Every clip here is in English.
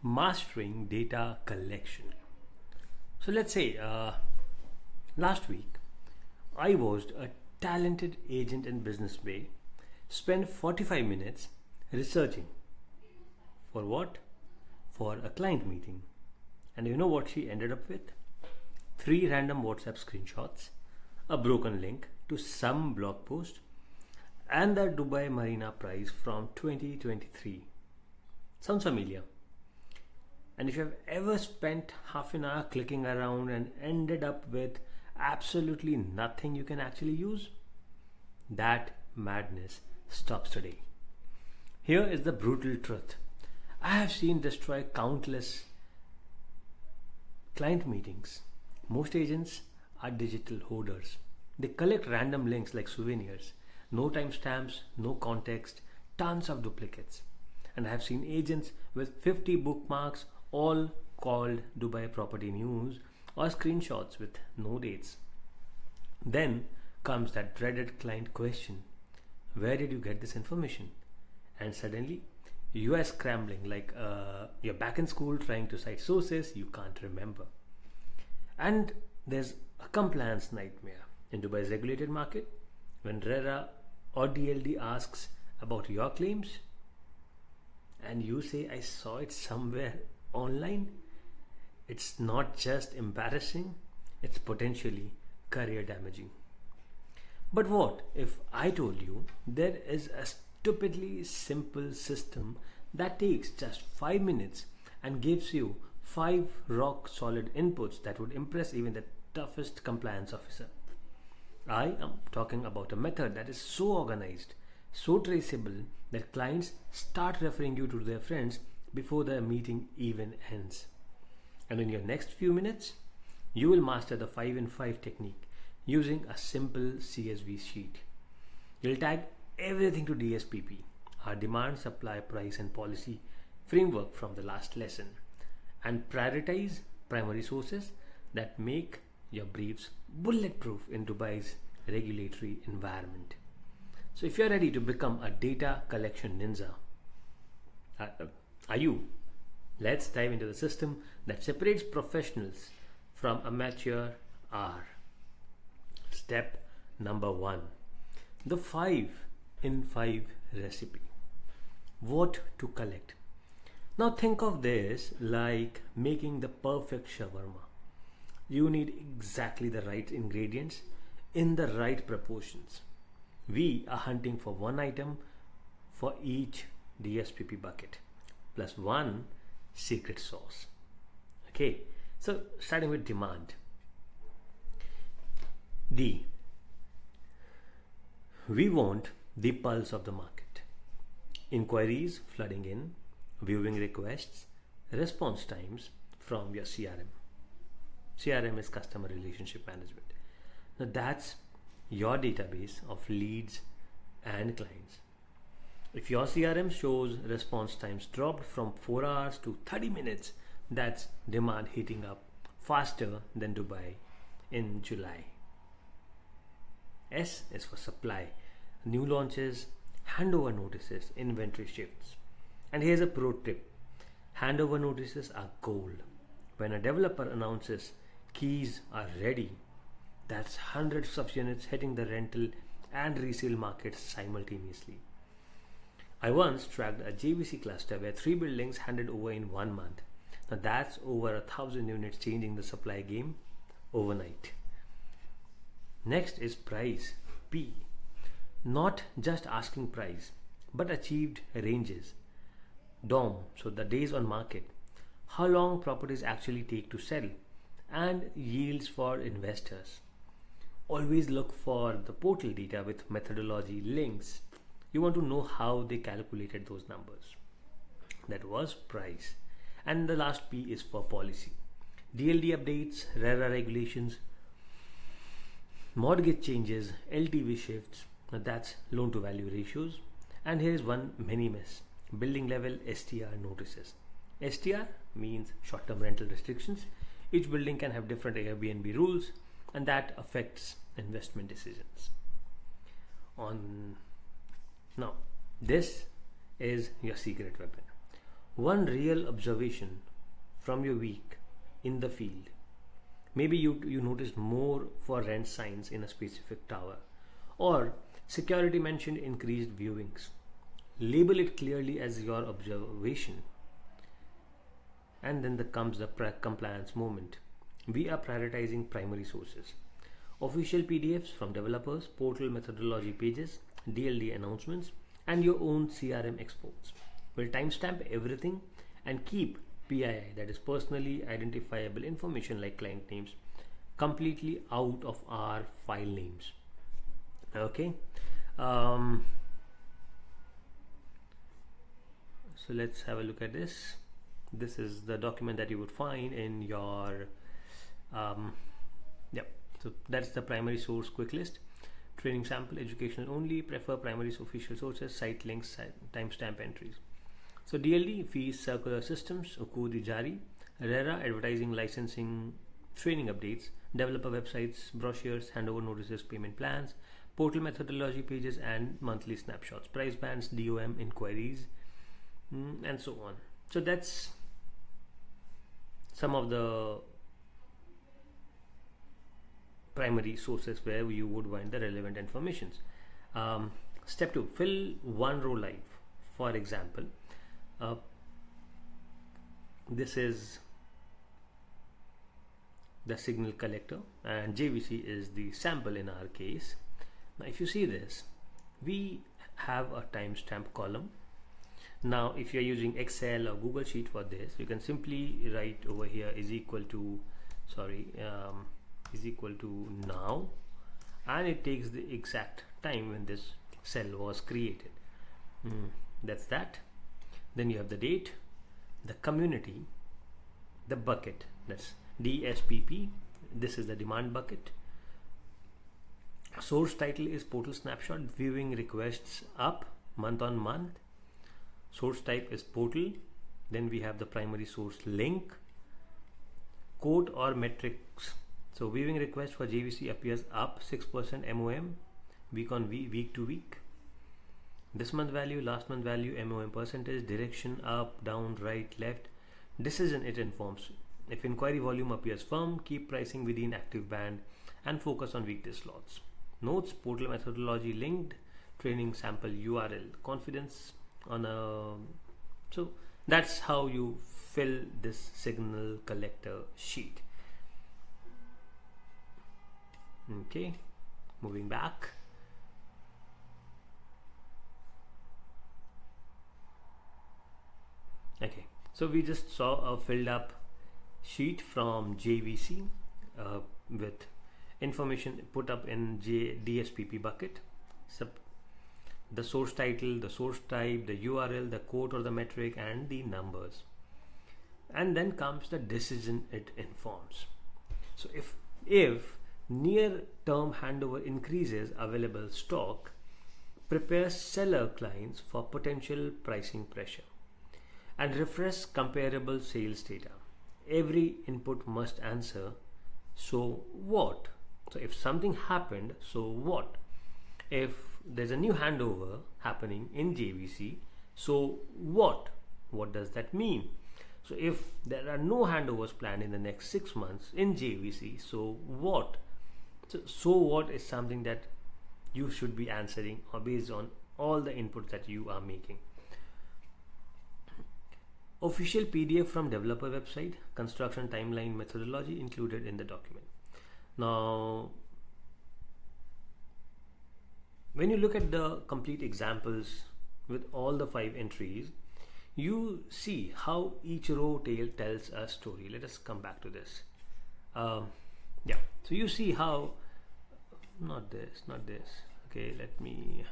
Mastering data collection. So let's say last week I was a talented agent in Business Bay, spent 45 minutes researching for what? For a client meeting. And you know what she ended up with? Three random WhatsApp screenshots, a broken link to some blog post, and the Dubai Marina price from 2023. Sounds familiar? And if you have ever spent half an hour clicking around and ended up with absolutely nothing you can actually use, that madness stops today. Here is the brutal truth. I have seen destroy countless client meetings. Most agents are digital hoarders. They collect random links like souvenirs, no timestamps, no context, tons of duplicates. And I have seen agents with 50 bookmarks, all called Dubai property news, or screenshots with no dates. Then comes that dreaded client question: where did you get this information? And suddenly you are scrambling like you're back in school trying to cite sources you can't remember. And there's a compliance nightmare in Dubai's regulated market. When RERA or DLD asks about your claims and you say, I saw it somewhere online, it's not just embarrassing, it's potentially career damaging. But what if I told you there is a stupidly simple system that takes just 5 minutes and gives you 5 rock solid inputs that would impress even the toughest compliance officer? I am talking about a method that is so organized, so traceable, that clients start referring you to their friends before the meeting even ends. And in your next few minutes, you will master the 5 in 5 technique using a simple CSV sheet. You'll tag everything to DSPP, our demand, supply, price, and policy framework from the last lesson, and prioritize primary sources that make your briefs bulletproof in Dubai's regulatory environment. So if you're ready to become a data collection ninja, are you? Let's dive into the system that separates professionals from amateur are. Step number 1. The 5 in 5 recipe. What to collect? Now think of this like making the perfect shawarma. You need exactly the right ingredients in the right proportions. We are hunting for one item for each DSPP bucket plus one secret sauce. Okay, so starting with demand. D. We want the pulse of the market. Inquiries flooding in, viewing requests, response times from your CRM. CRM is customer relationship management. Now that's your database of leads and clients. If your CRM shows response times dropped from 4 hours to 30 minutes, that's demand heating up faster than Dubai in July. S is for supply. New launches, handover notices, inventory shifts. And here's a pro tip. Handover notices are gold. When a developer announces keys are ready, that's hundreds of units hitting the rental and resale markets simultaneously. I once tracked a JVC cluster where 3 buildings handed over in 1 month. Now that's over 1,000 units changing the supply game overnight. Next is price, P. Not just asking price, but achieved ranges. DOM, so the days on market, how long properties actually take to sell, and yields for investors. Always look for the portal data with methodology links. You want to know how they calculated those numbers. That was price. And the last P is for policy. DLD updates, RERA regulations, mortgage changes, LTV shifts, that's loan to value ratios. And here is one mini miss: building level STR notices. STR means short term rental restrictions. Each building can have different Airbnb rules, and that affects investment decisions. Now, this is your secret weapon. One real observation from your week in the field. Maybe you noticed more for rent signs in a specific tower, or security mentioned increased viewings. Label it clearly as your observation. And then comes the compliance moment. We are prioritizing primary sources. Official PDFs from developers, portal methodology pages, DLD announcements, and your own CRM exports. We'll timestamp everything and keep PII, that is personally identifiable information like client names, completely out of our file names. Okay. So let's have a look at this. This is the document that you would find in your so that's the primary source quick list. Training sample, educational only, prefer primary official sources, site links, timestamp entries. So DLD, fees, circular systems, Ukudi Jari, RERA, advertising, licensing, training updates, developer websites, brochures, handover notices, payment plans, portal methodology pages, and monthly snapshots, price bands, DOM inquiries, and so on. So that's some of the primary sources where you would find the relevant informations. Step 2, fill one row live. For example, this is the signal collector and JVC is the sample in our case. Now if you see this, we have a timestamp column. Now if you're using Excel or Google Sheet for this, you can simply write over here is equal to now, and it takes the exact time when this cell was created. That's that. Then you have the date, the community, the bucket, that's DSPP, this is the demand bucket. Source title is portal snapshot, viewing requests up month on month. Source type is portal. Then we have the primary source link, code or metrics. So viewing request for JVC appears up 6% MOM week on week to week. This month value, last month value, MOM percentage, direction up, down, right, left. Decision it informs. If inquiry volume appears firm, keep pricing within active band and focus on weekday slots. Notes, portal methodology linked, training sample URL, confidence on a. So that's how you fill this signal collector sheet. Okay, moving back. Okay, so we just saw a filled up sheet from JVC with information put up in DSPP bucket. So the source title, the source type, the URL, the code or the metric, and the numbers. And then comes the decision it informs. So if near term handover increases available stock, prepare seller clients for potential pricing pressure, and refresh comparable sales data. Every input must answer, so what? So if something happened, so what? If there's a new handover happening in JVC, so what? What does that mean? So if there are no handovers planned in the next 6 months in JVC, so what? So what is something that you should be answering or based on all the inputs that you are making. Official PDF from developer website, construction timeline methodology included in the document. Now, when you look at the complete examples with all the 5 entries, you see how each row tells a story. Let us come back to this. Yeah, so you see how, not this. Okay, let me.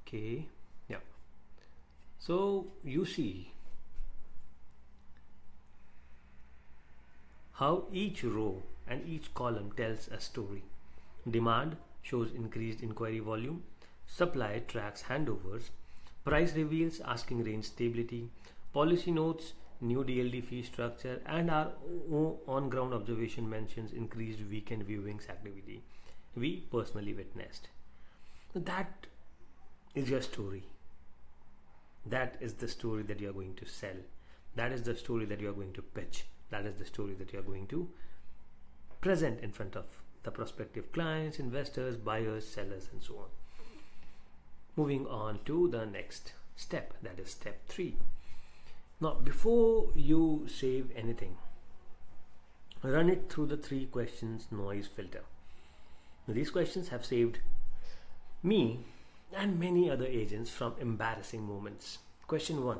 Okay, yeah. So you see how each row and each column tells a story. Demand shows increased inquiry volume, supply tracks handovers, price reveals asking range stability, policy notes new DLD fee structure, and our on ground observation mentions increased weekend viewings activity we personally witnessed. That is your story. That is the story that you are going to sell. That is the story that you are going to pitch. That is the story that you are going to present in front of the prospective clients, investors, buyers, sellers, and so on. Moving on to the next step, that is step 3. Now, before you save anything, run it through the 3 questions noise filter. Now, these questions have saved me and many other agents from embarrassing moments. Question 1: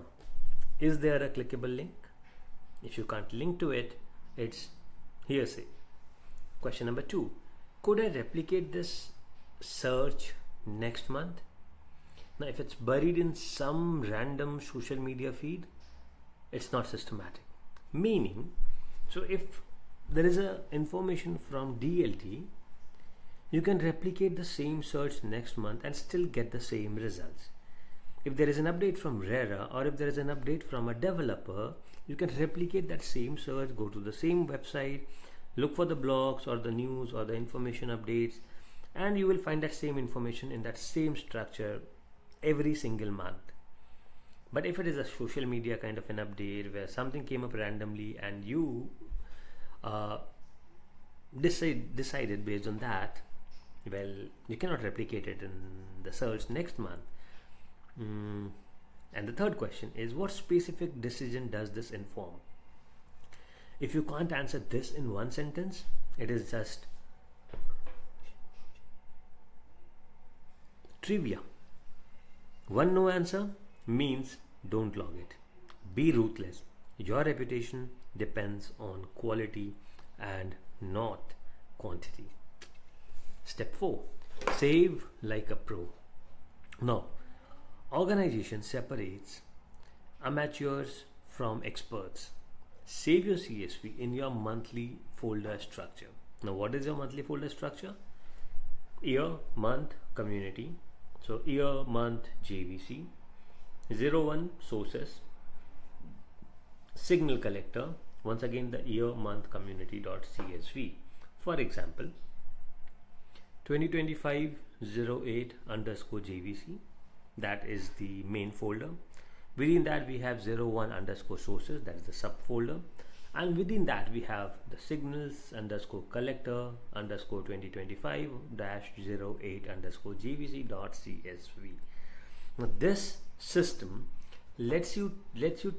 is there a clickable link? If you can't link to it, it's hearsay. Question number 2: could I replicate this search next month? Now, if it's buried in some random social media feed, it's not systematic. Meaning, so if there is a information from DLT, you can replicate the same search next month and still get the same results. If there is an update from RERA, or if there is an update from a developer, you can replicate that same search, go to the same website, look for the blogs or the news or the information updates, and you will find that same information in that same structure every single month. But if it is a social media kind of an update where something came up randomly and you decided based on that, well, you cannot replicate it in the search next month. And the third question is, what specific decision does this inform? If you can't answer this in one sentence, it is just trivia. One no answer means don't log it. Be ruthless. Your reputation depends on quality and not quantity. Step 4: save like a pro. Now, organization separates amateurs from experts. Save your CSV in your monthly folder structure. Now, what is your monthly folder structure? Year, month, community. So, year, month, JVC. 01 sources. Signal collector. Once again, the year, month, community.csv. For example, 2025-08 underscore JVC. That is the main folder. Within that we have 01 underscore sources, that is the subfolder, and within that we have the signals underscore collector underscore 2025-08 underscore JVC.csv. Now, this system lets you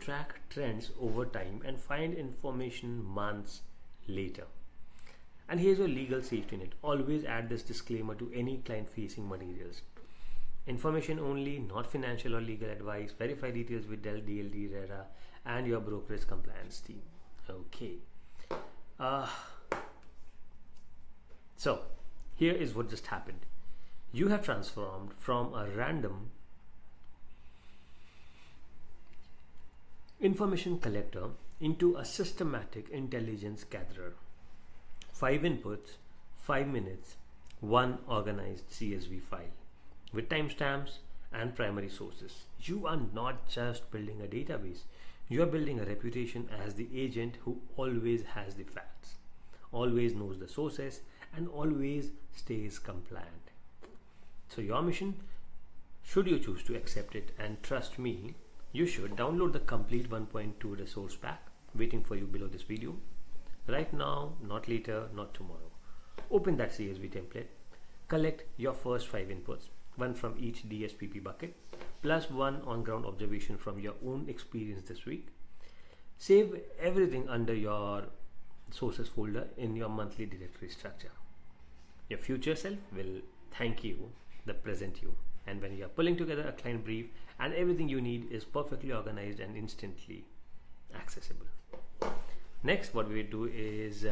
track trends over time and find information months later. And here's your legal safety net. Always add this disclaimer to any client facing materials. Information only, not financial or legal advice. Verify details with Dell, DLD, RERA, and your brokerage compliance team. Okay. So, here is what just happened. You have transformed from a random information collector into a systematic intelligence gatherer. 5 inputs, 5 minutes, 1 organized CSV file with timestamps and primary sources. You are not just building a database, you are building a reputation as the agent who always has the facts, always knows the sources, and always stays compliant. So your mission, should you choose to accept it, and trust me, you should download the complete 1.2 resource pack waiting for you below this video. Right now, not later, not tomorrow. Open that CSV template, collect your first 5 inputs, 1 from each DSPP bucket, plus 1 on-ground observation from your own experience this week. Save everything under your sources folder in your monthly directory structure. Your future self will thank you, the present you. And when you are pulling together a client brief and everything you need is perfectly organized and instantly accessible. Next, what we do is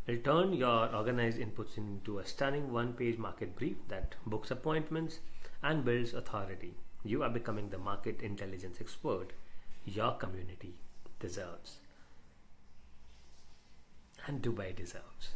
return your organized inputs into a stunning 1-page market brief that books appointments and builds authority. You are becoming the market intelligence expert your community deserves and Dubai deserves.